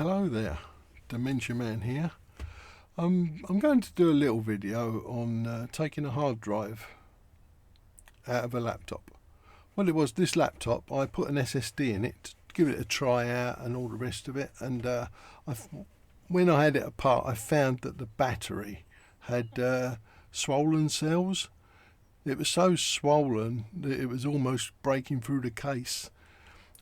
Hello there, Dementia Man here. I'm going to do a little video on taking a hard drive out of a laptop. Well, it was this laptop, I put an SSD in it to give it a try out and all the rest of it, and when I had it apart I found that the battery had swollen cells. It was so swollen that it was almost breaking through the case,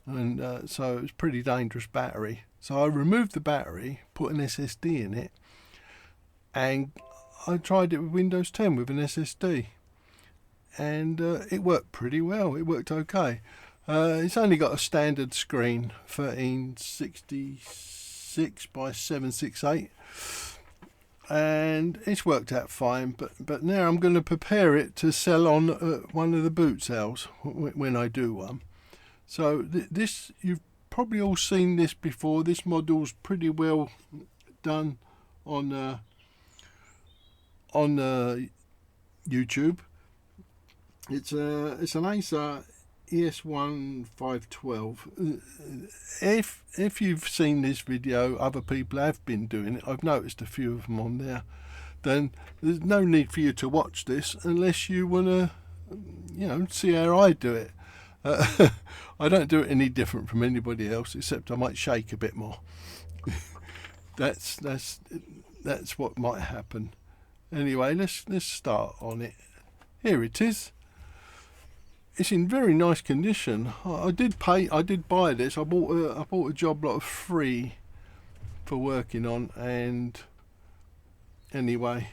and so it was a pretty dangerous battery. So I removed the battery, put an SSD in it, and I tried it with Windows 10 with an SSD, and it worked pretty well. It worked okay. It's only got a standard screen, 1366 by 768, and it's worked out fine. But now I'm going to prepare it to sell on one of the boot sales when I do one. So this, you've probably all seen this before. This model's pretty well done on YouTube. It's an Acer ES1 512. If you've seen this video, other people have been doing it. I've noticed a few of them on there. Then there's no need for you to watch this unless you want to, see how I do it. I don't do it any different from anybody else, except I might shake a bit more. that's what might happen. Anyway, let's start on it. Here it is. It's in very nice condition. I did buy this. I bought a job lot of free for working on, and anyway,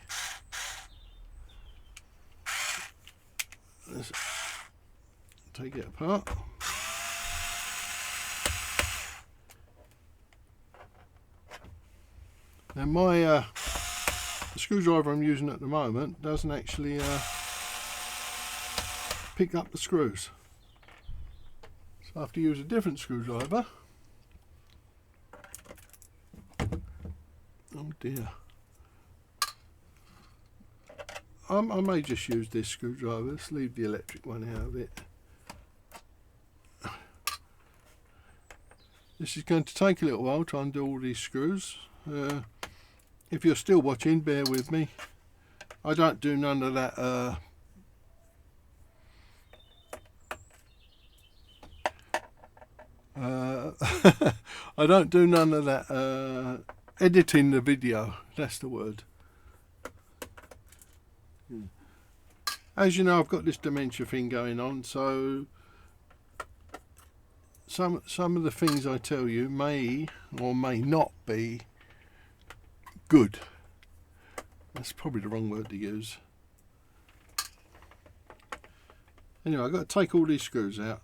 let's take it apart. Now the screwdriver I'm using at the moment doesn't actually pick up the screws, so I have to use a different screwdriver. Oh dear. I may just use this screwdriver. Let's leave the electric one out of it. This is going to take a little while to undo all these screws. If you're still watching, bear with me. I don't do none of that I don't do none of that editing the video, that's the word. As you know, I've got this dementia thing going on, so some of the things I tell you may or may not be good. That's probably the wrong word to use. Anyway, I've got to take all these screws out.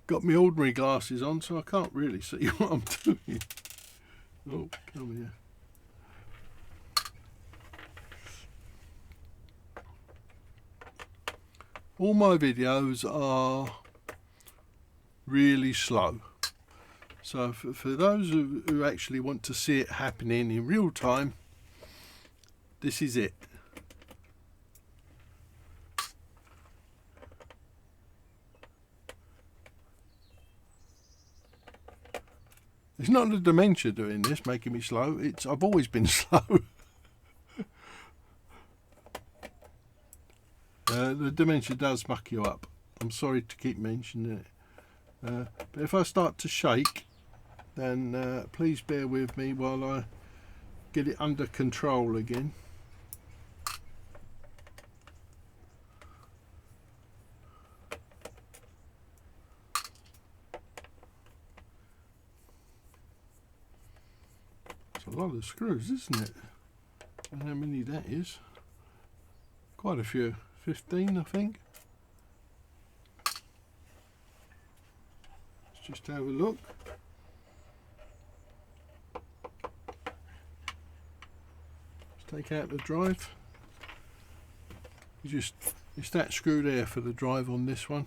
Got my ordinary glasses on, so I can't really see what I'm doing. Oh, come here. All my videos are really slow, so for those who actually want to see it happening in real time, this is it. It's not the dementia doing this, making me slow. I've always been slow. The dementia does muck you up. I'm sorry to keep mentioning it. But if I start to shake, then please bear with me while I get it under control again. It's a lot of screws, isn't it? I don't know how many that is. Quite a few. 15, I think. Let's just have a look. Let's take out the drive. It's that screw there for the drive on this one.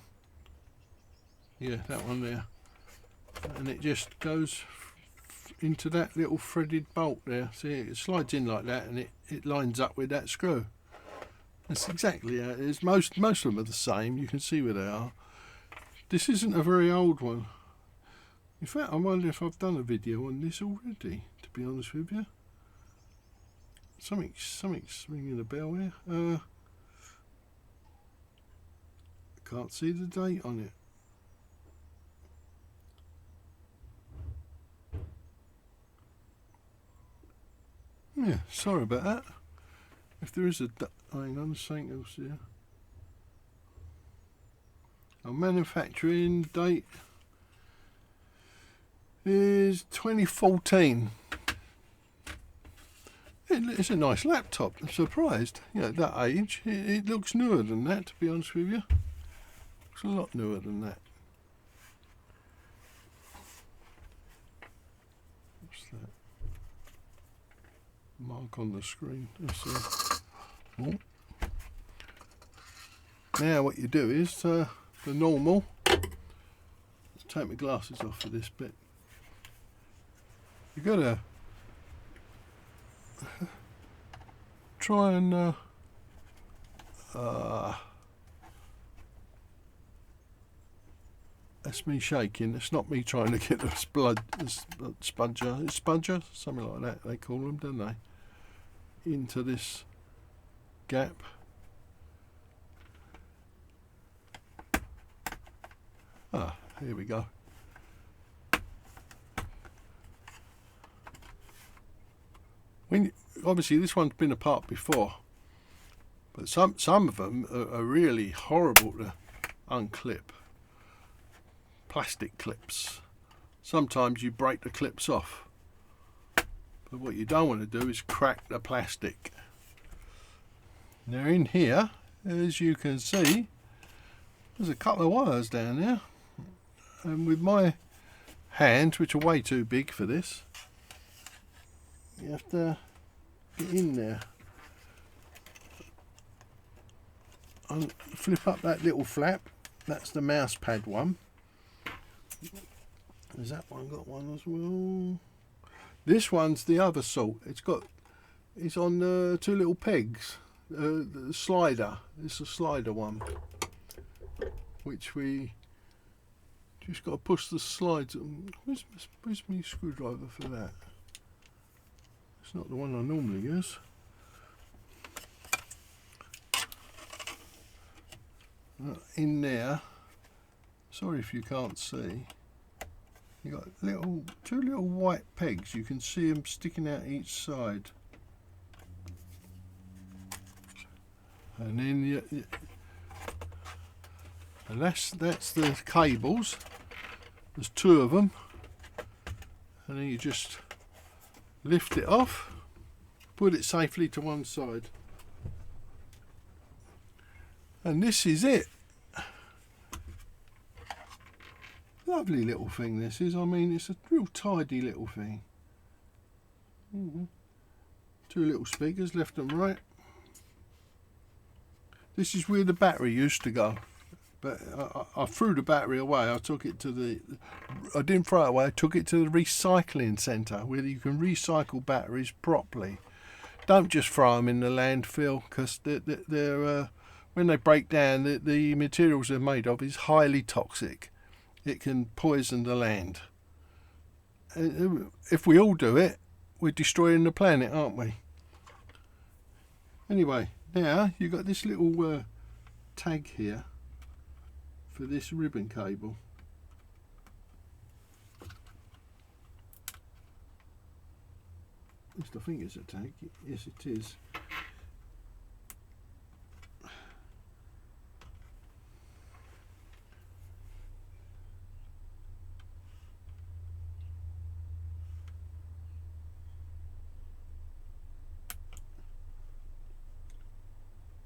Yeah, that one there. And it just goes into that little threaded bolt there. See, it slides in like that, and it lines up with that screw. That's exactly how it is. Most of them are the same. You can see where they are. This isn't a very old one. In fact, I wonder if I've done a video on this already, to be honest with you. Something's ringing a bell here. Can't see the date on it. Yeah, sorry about that. If there is a... hang on, something else here. Our manufacturing date is 2014. It's a nice laptop. I'm surprised. You know, at that age, it looks newer than that, to be honest with you. Looks a lot newer than that. What's that? Mark on the screen. Oh. Now what you do is the normal. Let's take my glasses off for this bit. You gotta try and that's me shaking. It's not me trying to get the spudger, something like that they call them, don't they? Into this gap. Ah, here we go. Obviously this one's been apart before, but some of them are really horrible to unclip. Plastic clips. Sometimes you break the clips off, but what you don't want to do is crack the plastic. Now in here, as you can see, there's a couple of wires down there, and with my hands, which are way too big for this, you have to get in there and flip up that little flap. That's the mouse pad one. Has that one got one as well? This one's the other sort. It's on two little pegs. The slider. It's a slider one, which we just got to push the slides. Where's my screwdriver for that? It's not the one I normally use. In there, sorry if you can't see, you got two little white pegs. You can see them sticking out each side, and then and that's the cables. There's two of them, and then you just lift it off, put it safely to one side, and this is it. Lovely little thing this is. I mean, it's a real tidy little thing. Two little speakers, left and right. This is where the battery used to go, but I threw the battery away. I took it to I didn't throw it away, I took it to the recycling centre where you can recycle batteries properly. Don't just throw them in the landfill, because they're when they break down, the materials they're made of is highly toxic. It can poison the land. If we all do it, we're destroying the planet, aren't we? Anyway, now you've got this little tag here for this ribbon cable. At least I think it's a tag. Yes, it is.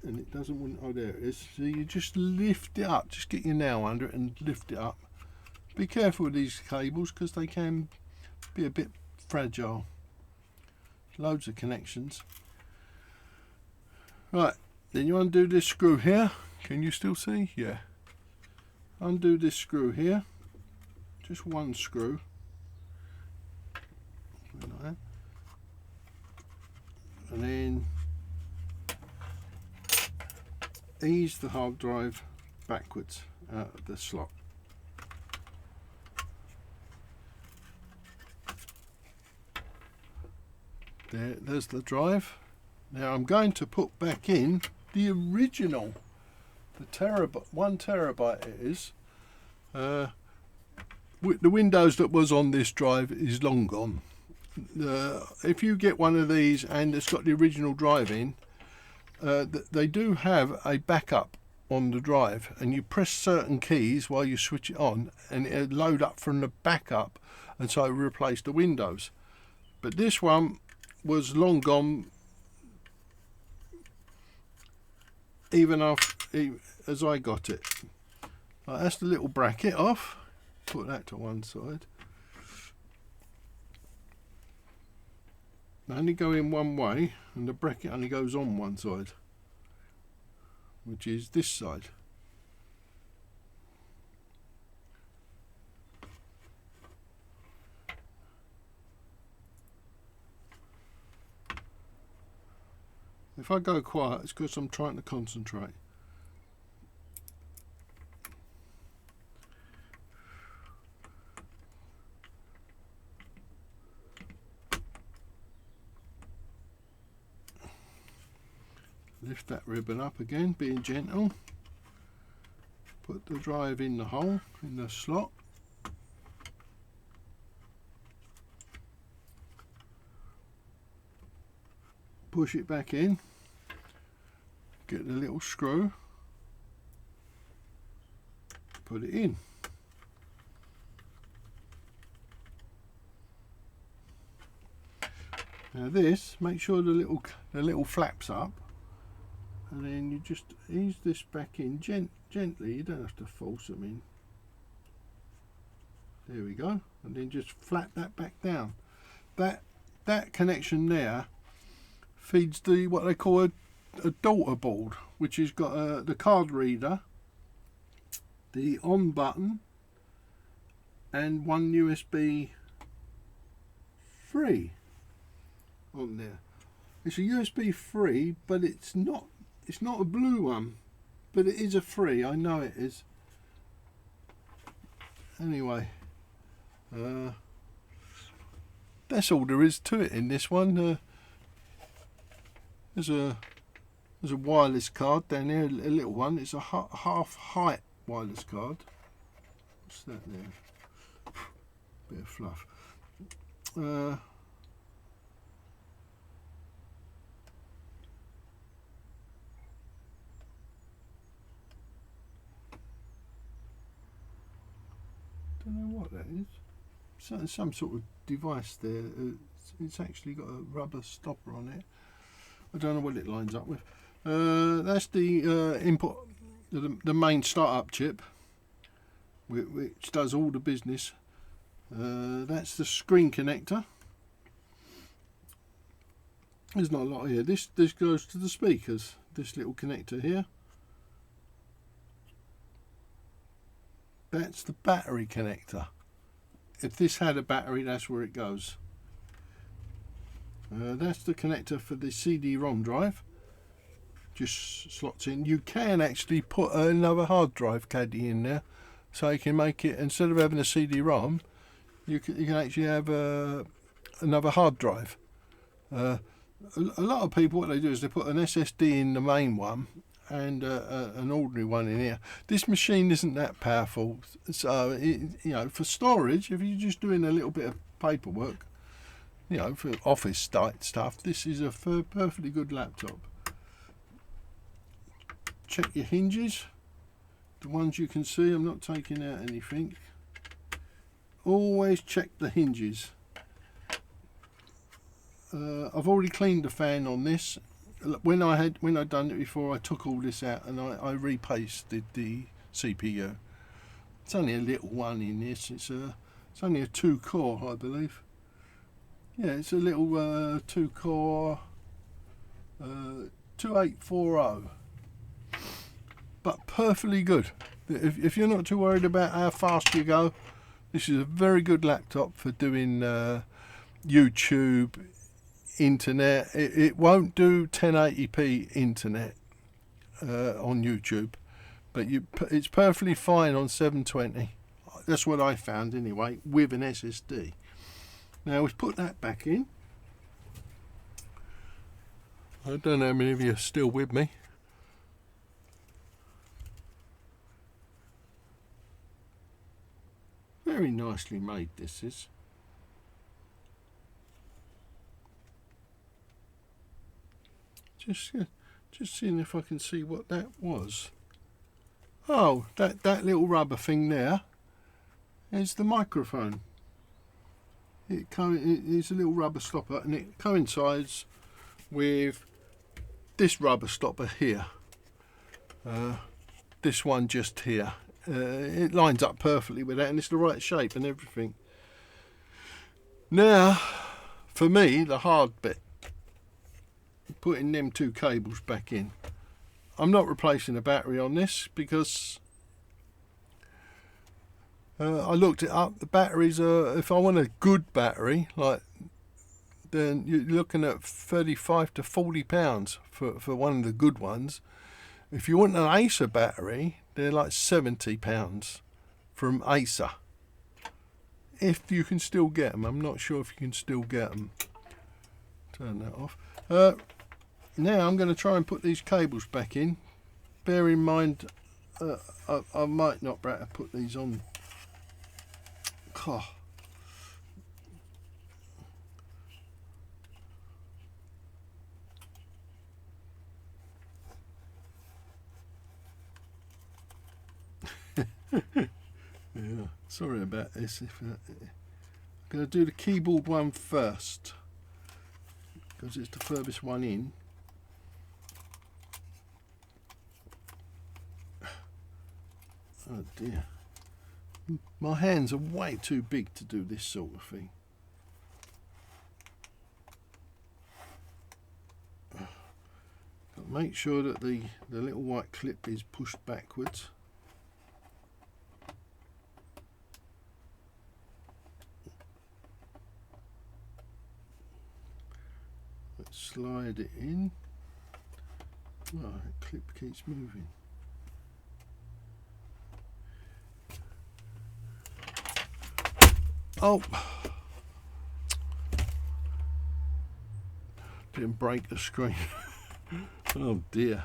And it doesn't want, oh there it is. So you just lift it up, just get your nail under it and lift it up. Be careful with these cables because they can be a bit fragile. Loads of connections. Right, then you undo this screw here. Can you still see? Yeah. Undo this screw here. Just one screw. like that. And then ease the hard drive backwards out of the slot. There's the drive. Now I'm going to put back in the original, the terabyte, 1 terabyte it is. The Windows that was on this drive is long gone. If you get one of these and it's got the original drive in, they do have a backup on the drive, and you press certain keys while you switch it on and it'll load up from the backup, and so it replaced the Windows. But this one was long gone even after as I got it. Right, that's the little bracket off. Put that to one side. They only go in one way, and the bracket only goes on one side, which is this side. If I go quiet, it's because I'm trying to concentrate. Lift that ribbon up again, being gentle. Put the drive in the hole, in the slot. Push it back in. Get the little screw. Put it in. Now this, make sure the little flaps up. And then you just ease this back in gently. You don't have to force them in. There we go. And then just flap that back down. That connection there feeds the what they call a daughter board, which has got the card reader, the on button, and one USB 3 on there. It's a USB 3, but it's not a blue one, but it is a 3. I know it is. Anyway, that's all there is to it in this one. There's a wireless card down there, a little one. It's a half height wireless card. What's that there? Bit of fluff. Don't know what that is. Some sort of device there. It's actually got a rubber stopper on it. I don't know what it lines up with. That's the input, the main startup chip, which does all the business. That's the screen connector. There's not a lot here. This goes to the speakers. This little connector here. That's the battery connector. If this had a battery, that's where it goes. That's the connector for the CD-ROM drive. Just slots in. You can actually put another hard drive caddy in there, so you can make it, instead of having a CD-ROM, you can actually have another hard drive. A lot of people, what they do is they put an SSD in the main one and an ordinary one in here. This machine isn't that powerful, so you know, for storage, if you're just doing a little bit of paperwork, you know, for office stuff, this is a perfectly good laptop. Check your hinges, the ones you can see. I'm not taking out anything. Always check the hinges. I've already cleaned the fan on this. When I'd done it before, I took all this out and I repasted the CPU. It's only a little one in this. It's only a 2-core, I believe. Yeah, it's a little 2-core 2840, but perfectly good. If you're not too worried about how fast you go, this is a very good laptop for doing YouTube, internet. It won't do 1080p internet on YouTube, but it's perfectly fine on 720. That's what I found anyway, with an SSD. Now we've put that back in. I don't know how many of you are still with me. Very nicely made, this is. Just seeing if I can see what that was. Oh, that little rubber thing there is the microphone. It is a little rubber stopper, and it coincides with this rubber stopper here. This one just here. It lines up perfectly with that, and it's the right shape and everything. Now, for me, the hard bit, putting them two cables back in. I'm not replacing a battery on this because I looked it up. The batteries are, if I want a good battery, then you're looking at 35 to 40 pounds for one of the good ones. If you want an Acer battery, they're like 70 pounds from Acer. If you can still get them. I'm not sure if you can still get them. Turn that off. Now I'm going to try and put these cables back in. Bear in mind, I might not be able to put these on. Oh. Yeah, sorry about this. I'm going to do the keyboard one first because it's the furthest one in. Oh dear, my hands are way too big to do this sort of thing. But make sure that the little white clip is pushed backwards. Let's slide it in. Oh, the clip keeps moving. Oh, didn't break the screen. Oh dear.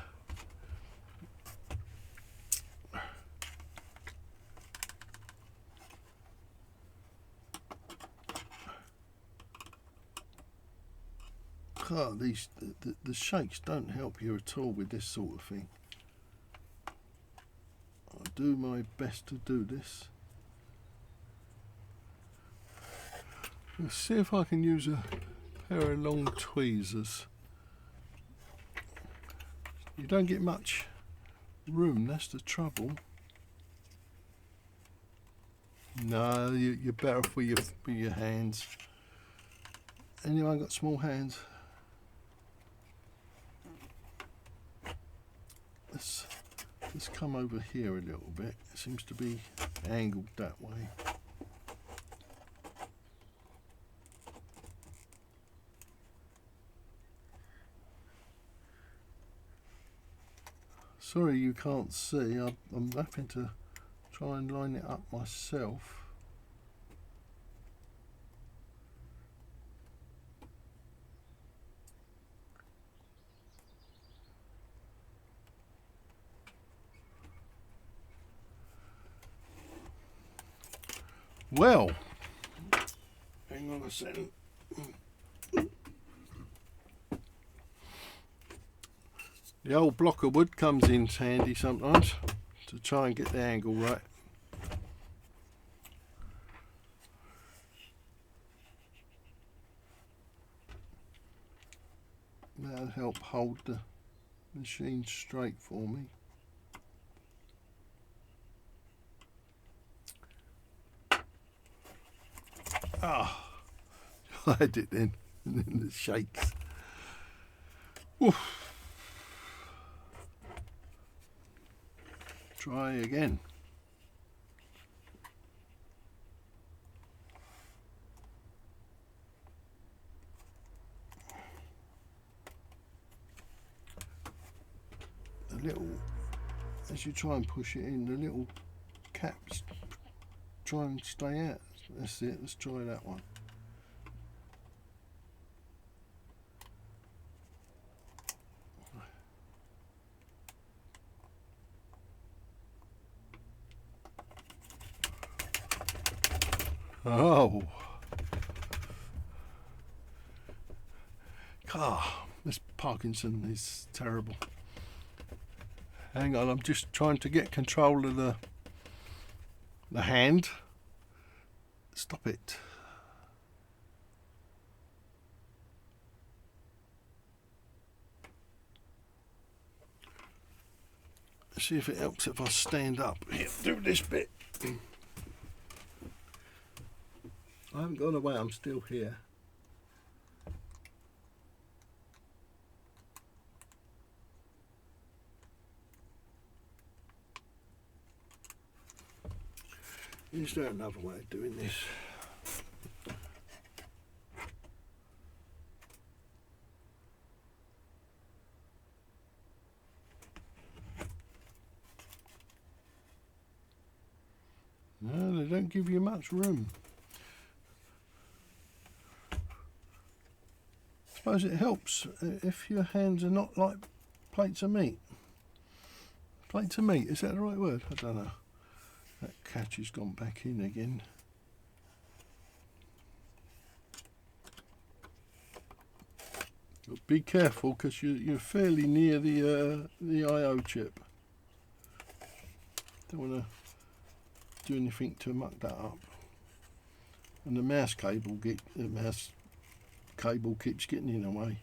Oh, the shakes don't help you at all with this sort of thing. I'll do my best to do this. Let's see if I can use a pair of long tweezers. You don't get much room, that's the trouble. No, you're better off with your hands. Anyone got small hands? Let's come over here a little bit. It seems to be angled that way. Sorry you can't see, I'm having to try and line it up myself. Well, hang on a second. The old block of wood comes in handy sometimes to try and get the angle right. That'll help hold the machine straight for me. Ah, I had it then, and then the shakes. Oof. Try again. little, as you try and push it in, the little caps try and stay out. That's it, let's try that one. Oh, this Parkinson is terrible. Hang on, I'm just trying to get control of the hand. Stop it. Let's see if it helps if I stand up. Here, do this bit. I haven't gone away, I'm still here. Is there another way of doing this? No, they don't give you much room. I suppose it helps if your hands are not like plates of meat. Plates of meat, is that the right word? I don't know. That catch has gone back in again. But be careful because you're fairly near the I/O chip. Don't want to do anything to muck that up. And the mouse cable keeps getting in the way.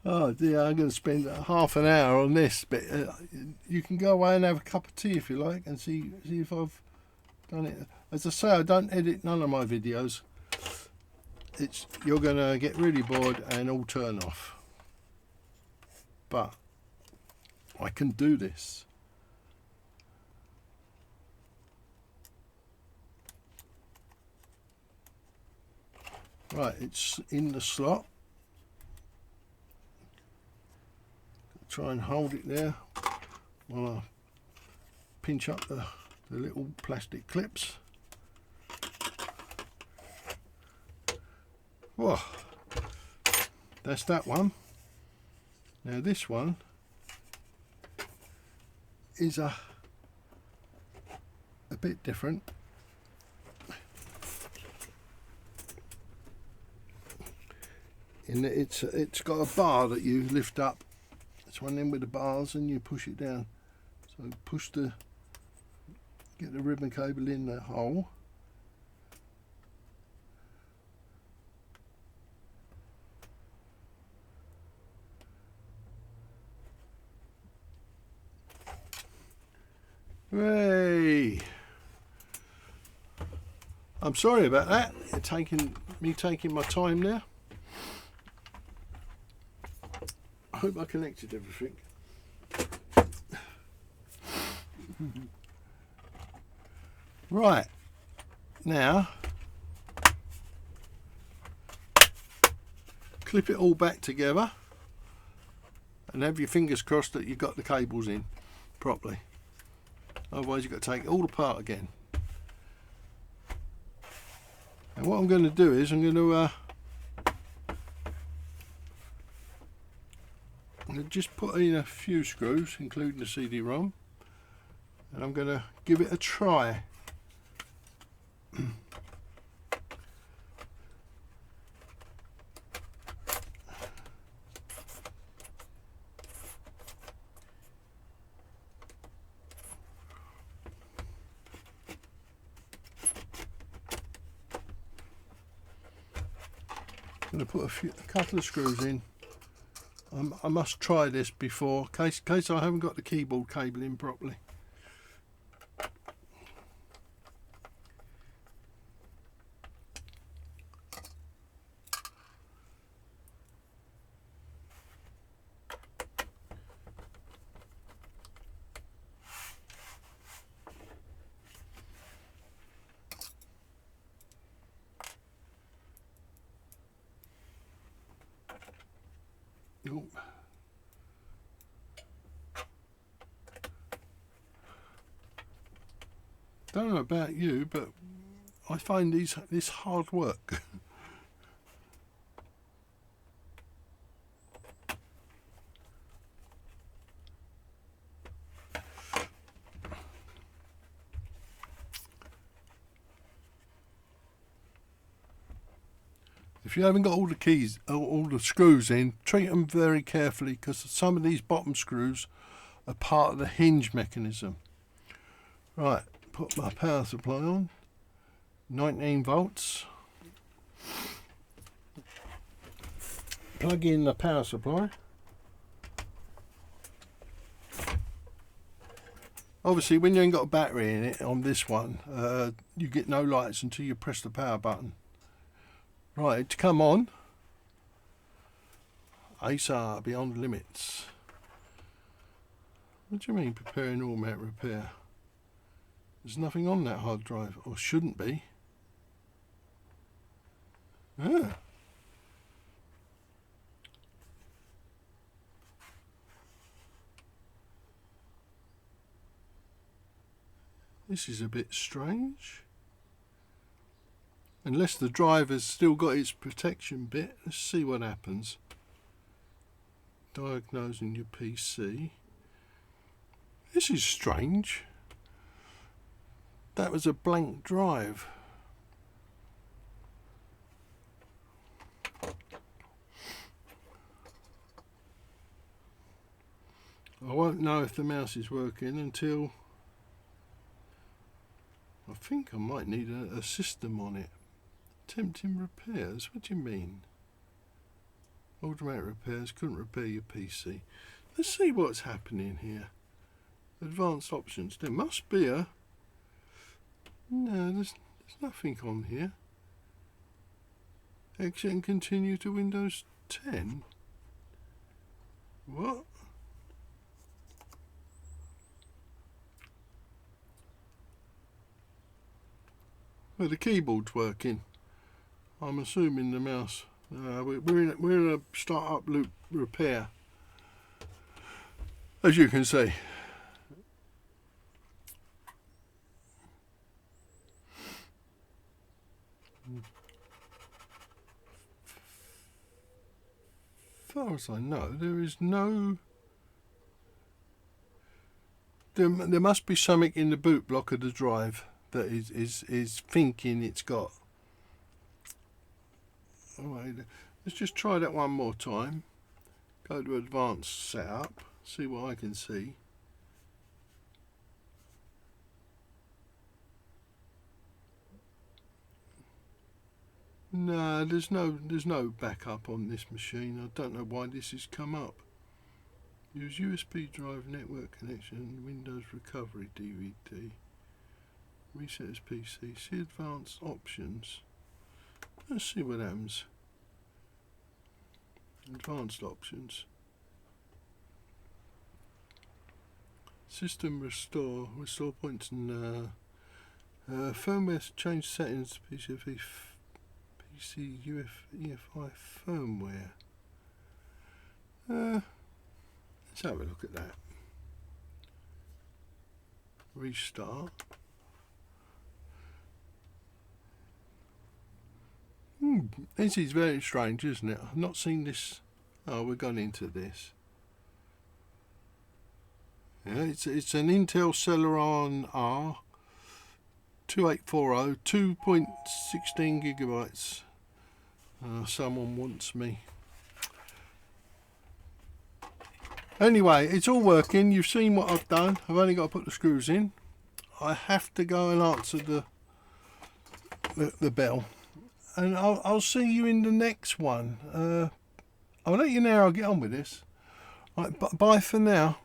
Oh dear, I'm going to spend half an hour on this, but you can go away and have a cup of tea if you like and see if I've done it. As I say, I don't edit none of my videos. You're going to get really bored and all turn off. But I can do this. Right, it's in the slot. Try and hold it there while I pinch up the little plastic clips. Whoa, that's that one. Now this one is a bit different. In that it's got a bar that you lift up. It's one in with the bars and you push it down. So get the ribbon cable in the hole. Hooray! I'm sorry about that. Taking my time there. I hope I connected everything. Right, now clip it all back together and have your fingers crossed that you've got the cables in properly. Otherwise you've got to take it all apart again. And what I'm going to do is I'm going to just put in a few screws, including the CD-ROM, and I'm going to give it a try. I'm going to put a couple of screws in. I must try this before, in case I haven't got the keyboard cable in properly. Oh. Don't know about you, but I find this hard work. If you haven't got all the keys, all the screws in, treat them very carefully, because some of these bottom screws are part of the hinge mechanism. Right, put my power supply on, 19 volts. Plug in the power supply. Obviously, when you ain't got a battery in it on this one, you get no lights until you press the power button. Right, to come on, Acer Beyond Limits. What do you mean preparing automatic repair? There's nothing on that hard drive, or shouldn't be. Ah. This is a bit strange. Unless the drive has still got its protection bit. Let's see what happens. Diagnosing your PC. This is strange. That was a blank drive. I won't know if the mouse is working until I think I might need a system on it. Attempting repairs? What do you mean? Automatic repairs, couldn't repair your PC. Let's see what's happening here. Advanced options. There must be a... No, there's nothing on here. Exit and continue to Windows 10. What? Well, the keyboard's working. I'm assuming the mouse. We're in a start-up loop repair, as you can see. As far as I know, there is no. There must be something in the boot block of the drive that is thinking it's got. Alright, let's just try that one more time. Go to advanced setup, see what I can see. No, there's no backup on this machine. I don't know why this has come up. Use USB drive network connection, Windows recovery DVD. Reset as PC. See advanced options. Let's see what happens. Advanced options. System restore points and firmware change settings. PC EFI firmware. Let's have a look at that. Restart. This is very strange, isn't it? I've not seen this. Oh, we've gone into this. Yeah, it's an Intel Celeron R 2840, 2.16 gigabytes. Someone wants me. Anyway, it's all working. You've seen what I've done. I've only got to put the screws in. I have to go and answer the bell. And I'll see you in the next one. I'll let you know how I get on with this. Right, bye for now.